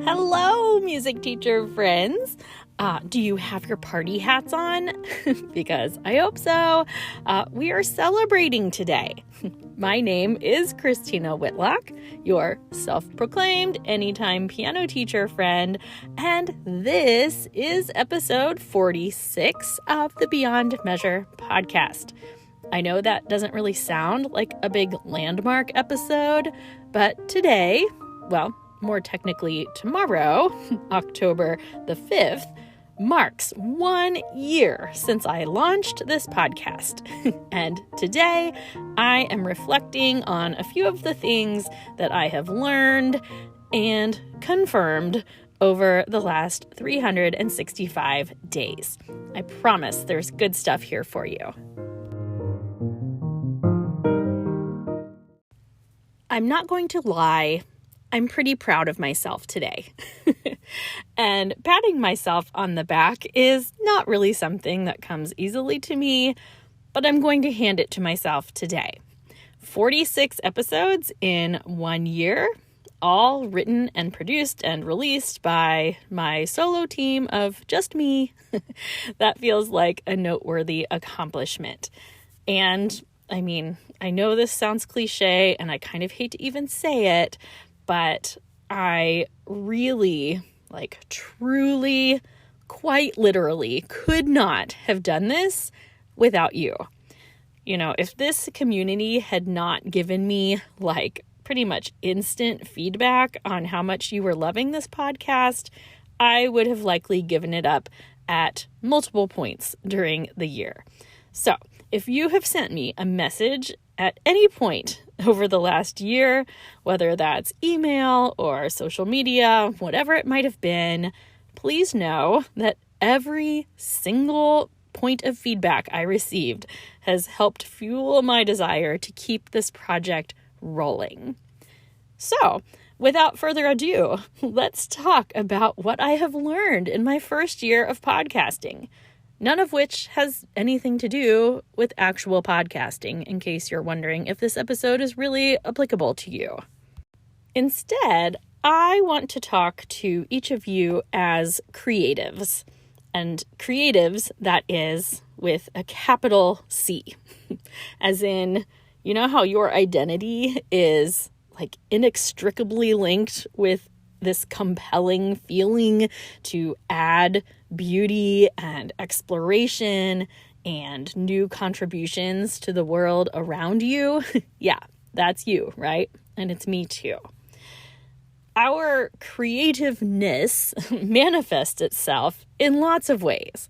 Hello, music teacher friends. Do you have your party hats on? Because I hope so. We are celebrating today. My name is Christina Whitlock, your self-proclaimed anytime piano teacher friend, and this is episode 46 of the Beyond Measure podcast. I know that doesn't really sound like a big landmark episode, but today, well, more technically tomorrow, October the 5th, marks 1 year since I launched this podcast. And today I am reflecting on a few of the things that I have learned and confirmed over the last 365 days. I promise there's good stuff here for you. I'm not going to lie. I'm pretty proud of myself today. And patting myself on the back is not really something that comes easily to me, but I'm going to hand it to myself today. 46 episodes in 1 year, all written and produced and released by my solo team of just me. That feels like a noteworthy accomplishment. And I mean, I know this sounds cliche and I kind of hate to even say it, but I really, truly, quite literally could not have done this without you. You know, if this community had not given me pretty much instant feedback on how much you were loving this podcast, I would have likely given it up at multiple points during the year. So if you have sent me a message at any point over the last year, whether that's email or social media, whatever it might have been, please know that every single point of feedback I received has helped fuel my desire to keep this project rolling. So, without further ado, let's talk about what I have learned in my first year of podcasting. None of which has anything to do with actual podcasting, in case you're wondering if this episode is really applicable to you. Instead, I want to talk to each of you as creatives. And creatives, that is, with a capital C. As in, you know how your identity is inextricably linked with this compelling feeling to add beauty and exploration and new contributions to the world around you? Yeah, that's you, right? And it's me too. Our creativeness manifests itself in lots of ways,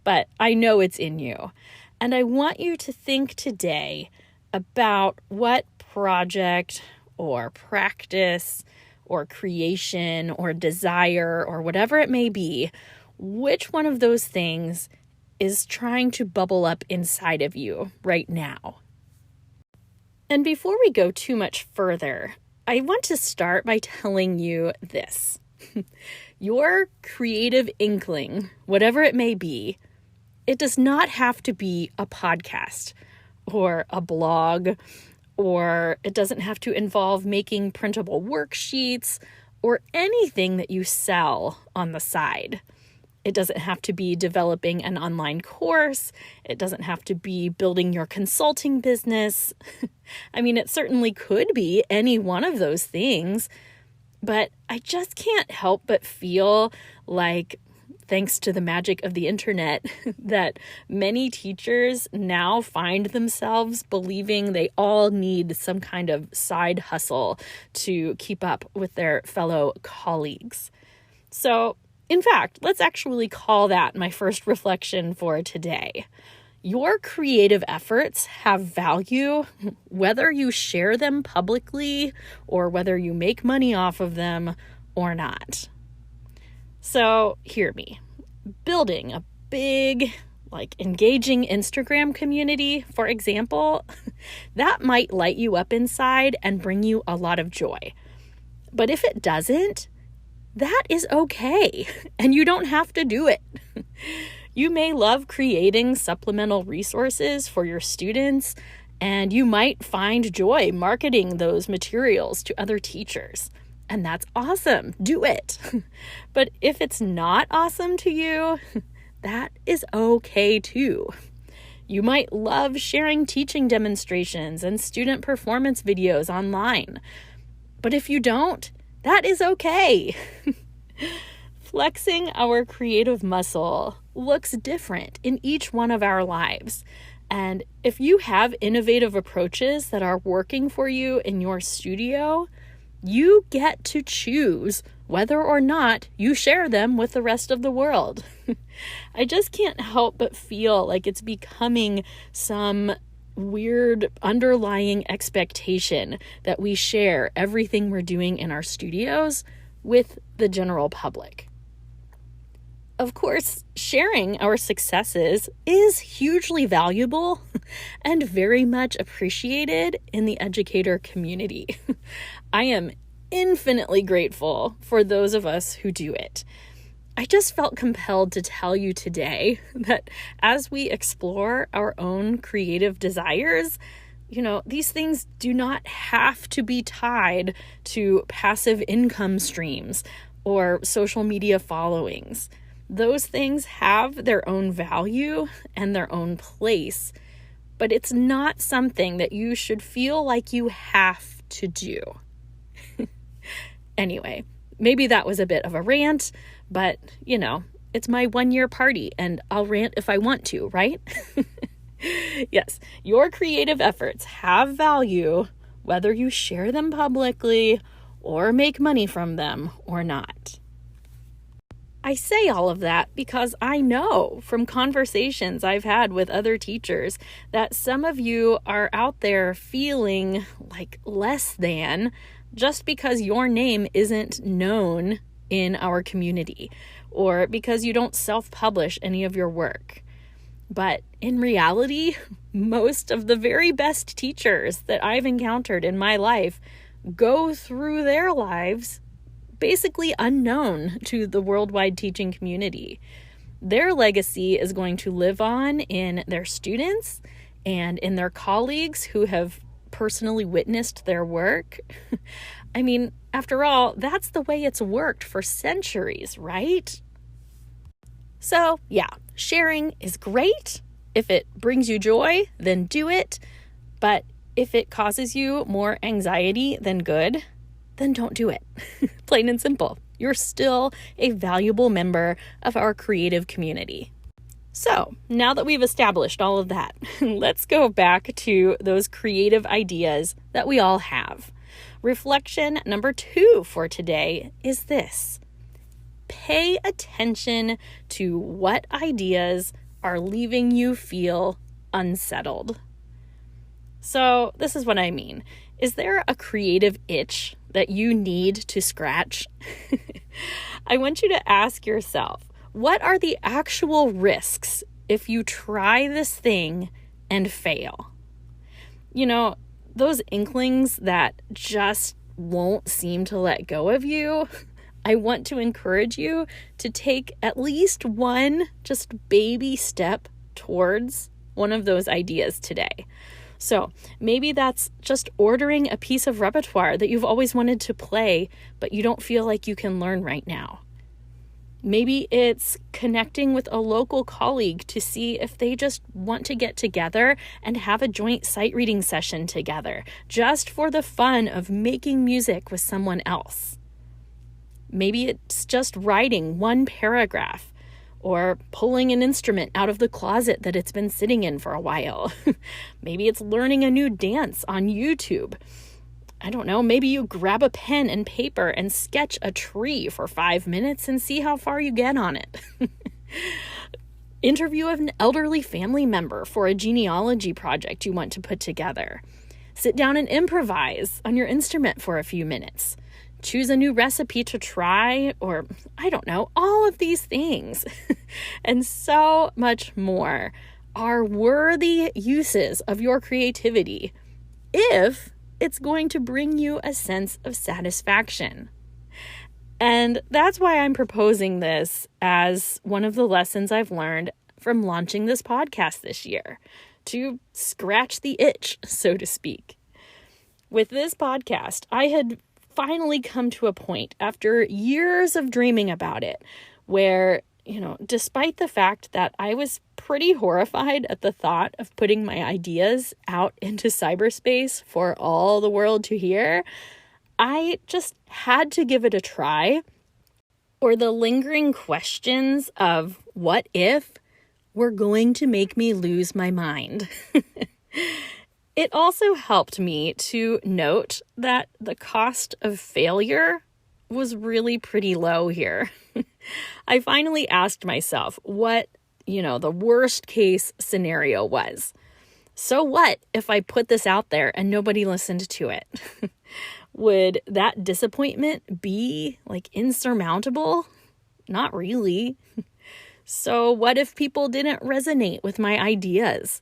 but I know it's in you. And I want you to think today about what project or practice or creation or desire or whatever it may be, which one of those things is trying to bubble up inside of you right now? And before we go too much further, I want to start by telling you this. Your creative inkling, whatever it may be, it does not have to be a podcast or a blog, or it doesn't have to involve making printable worksheets or anything that you sell on the side. It doesn't have to be developing an online course. It doesn't have to be building your consulting business. I mean, it certainly could be any one of those things, but I just can't help but feel like, thanks to the magic of the internet, that many teachers now find themselves believing they all need some kind of side hustle to keep up with their fellow colleagues. So, in fact, let's actually call that my first reflection for today. Your creative efforts have value, whether you share them publicly or whether you make money off of them or not. So, hear me. Building a big, engaging Instagram community, for example, that might light you up inside and bring you a lot of joy. But if it doesn't, that is okay, and you don't have to do it. You may love creating supplemental resources for your students, and you might find joy marketing those materials to other teachers. And that's awesome. Do it. But if it's not awesome to you, that is okay too. You might love sharing teaching demonstrations and student performance videos online. But if you don't, that is okay. Flexing our creative muscle looks different in each one of our lives. And if you have innovative approaches that are working for you in your studio, you get to choose whether or not you share them with the rest of the world. I just can't help but feel like it's becoming some weird underlying expectation that we share everything we're doing in our studios with the general public. Of course, sharing our successes is hugely valuable and very much appreciated in the educator community. I am infinitely grateful for those of us who do it. I just felt compelled to tell you today that as we explore our own creative desires, these things do not have to be tied to passive income streams or social media followings. Those things have their own value and their own place, but it's not something that you should feel like you have to do. Anyway, maybe that was a bit of a rant, but it's my 1-year party and I'll rant if I want to, right? Yes, your creative efforts have value whether you share them publicly or make money from them or not. I say all of that because I know from conversations I've had with other teachers that some of you are out there feeling like less than just because your name isn't known in our community or because you don't self-publish any of your work. But in reality, most of the very best teachers that I've encountered in my life go through their lives basically unknown to the worldwide teaching community. Their legacy is going to live on in their students and in their colleagues who have personally witnessed their work. I mean, after all, that's the way it's worked for centuries, right? So, yeah, sharing is great. If it brings you joy, then do it. But if it causes you more anxiety than good, then don't do it. Plain and simple. You're still a valuable member of our creative community. So, now that we've established all of that, let's go back to those creative ideas that we all have. Reflection number 2 for today is this: pay attention to what ideas are leaving you feel unsettled. So, this is what I mean. Is there a creative itch that you need to scratch? I want you to ask yourself, what are the actual risks if you try this thing and fail? Those inklings that just won't seem to let go of you, I want to encourage you to take at least one just baby step towards one of those ideas today. So maybe that's just ordering a piece of repertoire that you've always wanted to play, but you don't feel like you can learn right now. Maybe it's connecting with a local colleague to see if they just want to get together and have a joint sight reading session together, just for the fun of making music with someone else. Maybe it's just writing one paragraph or pulling an instrument out of the closet that it's been sitting in for a while. Maybe it's learning a new dance on YouTube. I don't know, maybe you grab a pen and paper and sketch a tree for 5 minutes and see how far you get on it. Interview an elderly family member for a genealogy project you want to put together. Sit down and improvise on your instrument for a few minutes. Choose a new recipe to try, or I don't know, all of these things and so much more are worthy uses of your creativity if it's going to bring you a sense of satisfaction. And that's why I'm proposing this as one of the lessons I've learned from launching this podcast this year, to scratch the itch, so to speak. With this podcast, I had finally come to a point after years of dreaming about it where, despite the fact that I was pretty horrified at the thought of putting my ideas out into cyberspace for all the world to hear, I just had to give it a try. Or the lingering questions of what if were going to make me lose my mind. It also helped me to note that the cost of failure was really pretty low here. I finally asked myself what, the worst case scenario was. So what if I put this out there and nobody listened to it? Would that disappointment be insurmountable? Not really. So what if people didn't resonate with my ideas?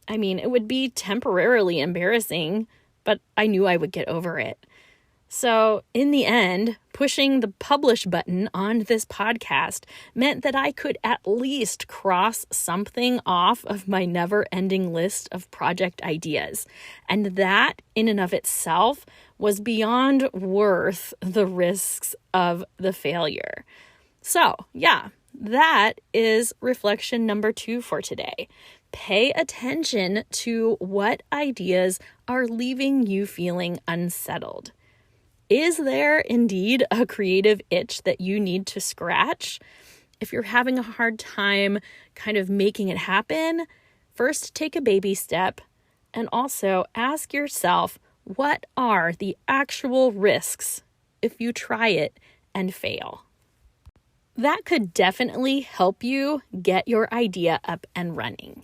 I mean, it would be temporarily embarrassing, but I knew I would get over it. So in the end, pushing the publish button on this podcast meant that I could at least cross something off of my never-ending list of project ideas. And that in and of itself was beyond worth the risks of the failure. So yeah, that is reflection number 2 for today. Pay attention to what ideas are leaving you feeling unsettled. Is there indeed a creative itch that you need to scratch? If you're having a hard time kind of making it happen, first take a baby step and also ask yourself, what are the actual risks if you try it and fail? That could definitely help you get your idea up and running.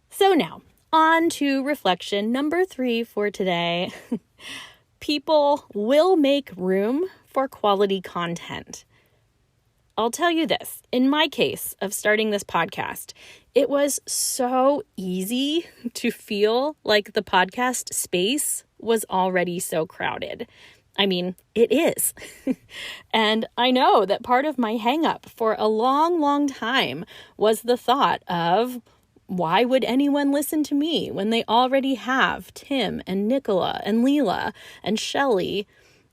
So now, on to reflection number 3 for today. People will make room for quality content. I'll tell you this, in my case of starting this podcast, it was so easy to feel like the podcast space was already so crowded. I mean, it is. And I know that part of my hang up for a long, long time was the thought of, why would anyone listen to me when they already have Tim and Nicola and Leela and Shelley,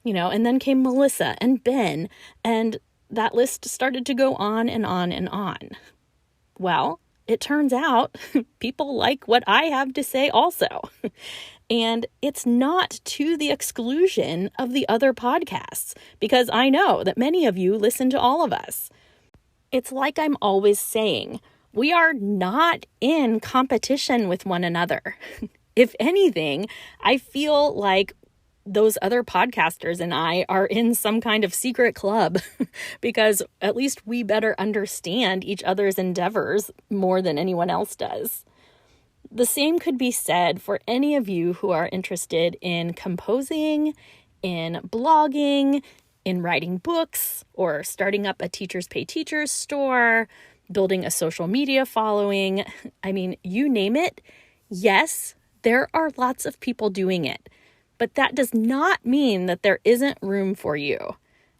and then came Melissa and Ben, and that list started to go on and on and on. Well, it turns out people like what I have to say also. And it's not to the exclusion of the other podcasts, because I know that many of you listen to all of us. It's like I'm always saying, we are not in competition with one another. If anything, I feel like those other podcasters and I are in some kind of secret club because at least we better understand each other's endeavors more than anyone else does. The same could be said for any of you who are interested in composing, in blogging, in writing books, or starting up a Teachers Pay Teachers store, building a social media following. I mean, you name it. Yes, there are lots of people doing it, but that does not mean that there isn't room for you.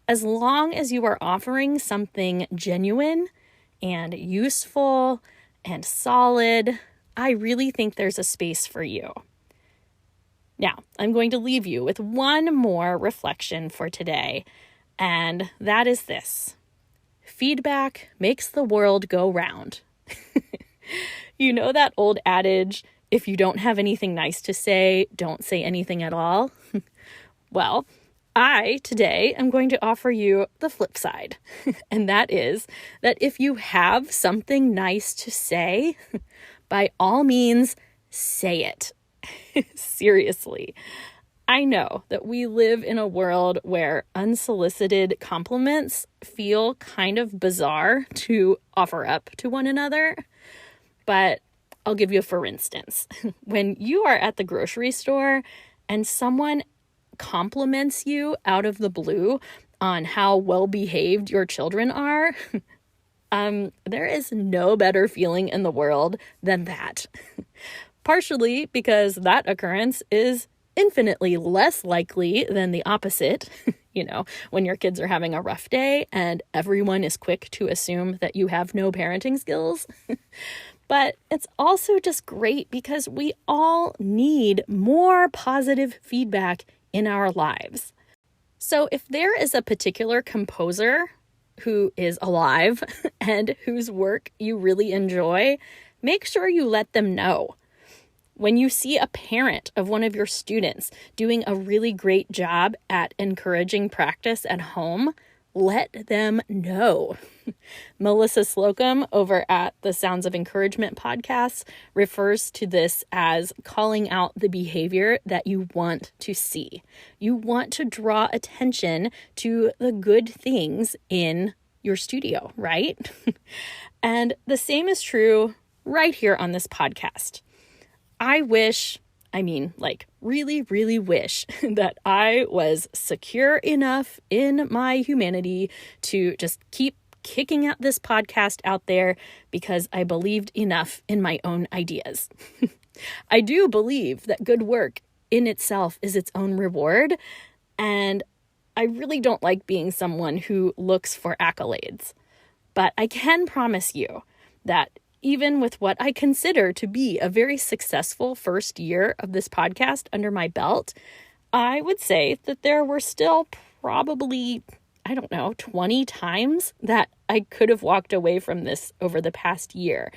As long as you are offering something genuine and useful and solid, I really think there's a space for you. Now, I'm going to leave you with one more reflection for today, and that is this. Feedback makes the world go round. You know that old adage, if you don't have anything nice to say, don't say anything at all? Well, I today am going to offer you the flip side. And that is that if you have something nice to say, by all means, say it. Seriously. I know that we live in a world where unsolicited compliments feel kind of bizarre to offer up to one another, but I'll give you a for instance. When you are at the grocery store and someone compliments you out of the blue on how well behaved your children are, there is no better feeling in the world than that. Partially because that occurrence is infinitely less likely than the opposite, when your kids are having a rough day and everyone is quick to assume that you have no parenting skills. But it's also just great because we all need more positive feedback in our lives. So if there is a particular composer who is alive and whose work you really enjoy, make sure you let them know. When you see a parent of one of your students doing a really great job at encouraging practice at home, let them know. Melissa Slocum over at the Sounds of Encouragement podcast refers to this as calling out the behavior that you want to see. You want to draw attention to the good things in your studio, right? And the same is true right here on this podcast. Really, really wish that I was secure enough in my humanity to just keep kicking at this podcast out there because I believed enough in my own ideas. I do believe that good work in itself is its own reward, and I really don't like being someone who looks for accolades. But I can promise you that even with what I consider to be a very successful first year of this podcast under my belt, I would say that there were still probably, 20 times that I could have walked away from this over the past year.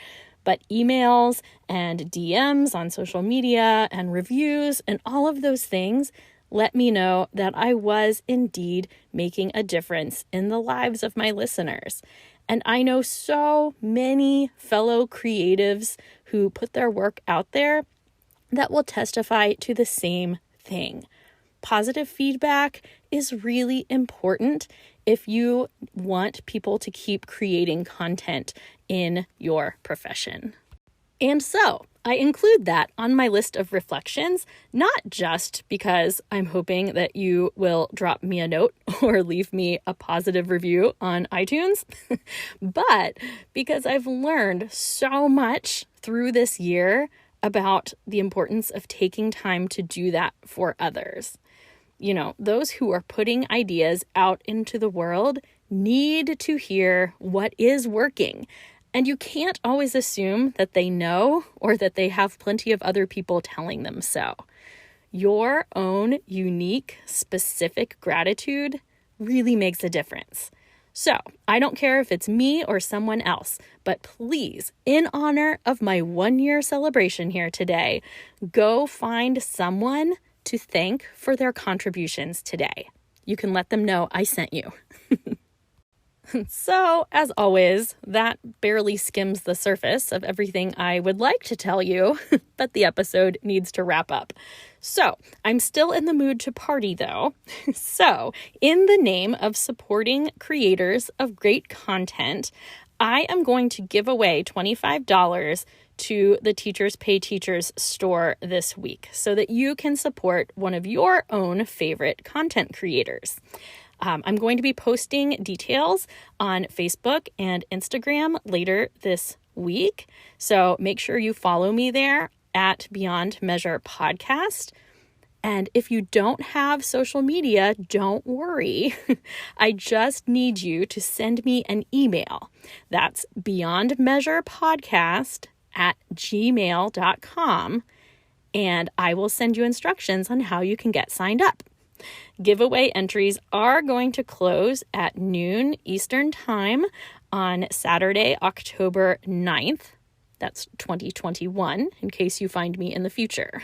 But emails and DMs on social media and reviews and all of those things let me know that I was indeed making a difference in the lives of my listeners. And I know so many fellow creatives who put their work out there that will testify to the same thing. Positive feedback is really important if you want people to keep creating content in your profession. And so I include that on my list of reflections, not just because I'm hoping that you will drop me a note or leave me a positive review on iTunes, but because I've learned so much through this year about the importance of taking time to do that for others. You know, those who are putting ideas out into the world need to hear what is working. And you can't always assume that they know or that they have plenty of other people telling them so. Your own unique, specific gratitude really makes a difference. So I don't care if it's me or someone else, but please, in honor of my 1-year celebration here today, go find someone to thank for their contributions today. You can let them know I sent you. So, as always, that barely skims the surface of everything I would like to tell you, but the episode needs to wrap up. So, I'm still in the mood to party though. So, in the name of supporting creators of great content, I am going to give away $25 to the Teachers Pay Teachers store this week so that you can support one of your own favorite content creators. I'm going to be posting details on Facebook and Instagram later this week. So make sure you follow me there at Beyond Measure Podcast. And if you don't have social media, don't worry. I just need you to send me an email. That's beyondmeasurepodcast@gmail.com. And I will send you instructions on how you can get signed up. Giveaway entries are going to close at noon Eastern Time on Saturday, October 9th. That's 2021, in case you find me in the future.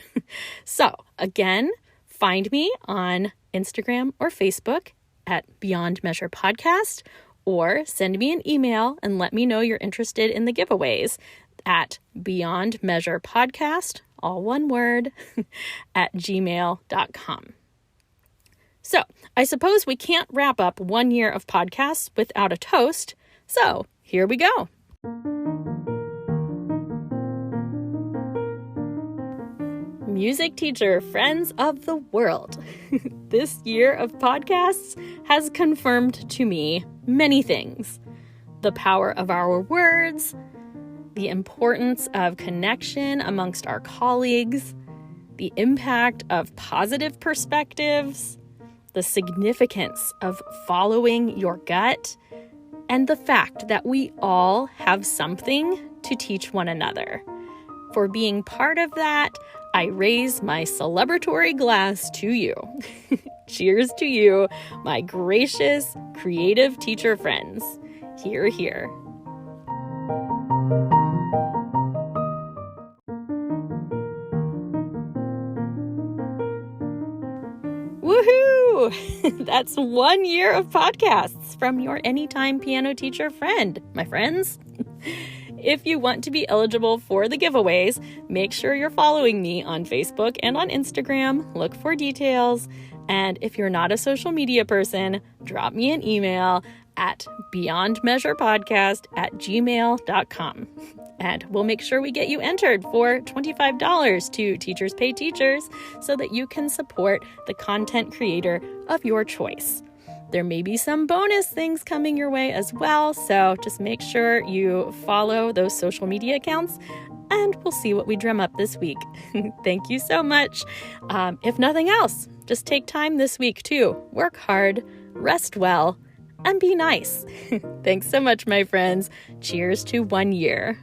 So, again, find me on Instagram or Facebook at Beyond Measure Podcast, or send me an email and let me know you're interested in the giveaways at beyondmeasurepodcast, all one word, at gmail.com. So, I suppose we can't wrap up 1 year of podcasts without a toast, so here we go. Music teacher friends of the world. This year of podcasts has confirmed to me many things. The power of our words, the importance of connection amongst our colleagues, the impact of positive perspectives, the significance of following your gut, and the fact that we all have something to teach one another. For being part of that, I raise my celebratory glass to you. Cheers to you, my gracious, creative teacher friends. Hear, hear. Woohoo! That's 1 year of podcasts from your anytime piano teacher friend, my friends. If you want to be eligible for the giveaways, make sure you're following me on Facebook and on Instagram. Look for details. And if you're not a social media person, drop me an email at beyondmeasurepodcast@gmail.com. And we'll make sure we get you entered for $25 to Teachers Pay Teachers so that you can support the content creator of your choice. There may be some bonus things coming your way as well, so just make sure you follow those social media accounts and we'll see what we drum up this week. Thank you so much. If nothing else, just take time this week to work hard, rest well, and be nice. Thanks so much, my friends. Cheers to 1 year.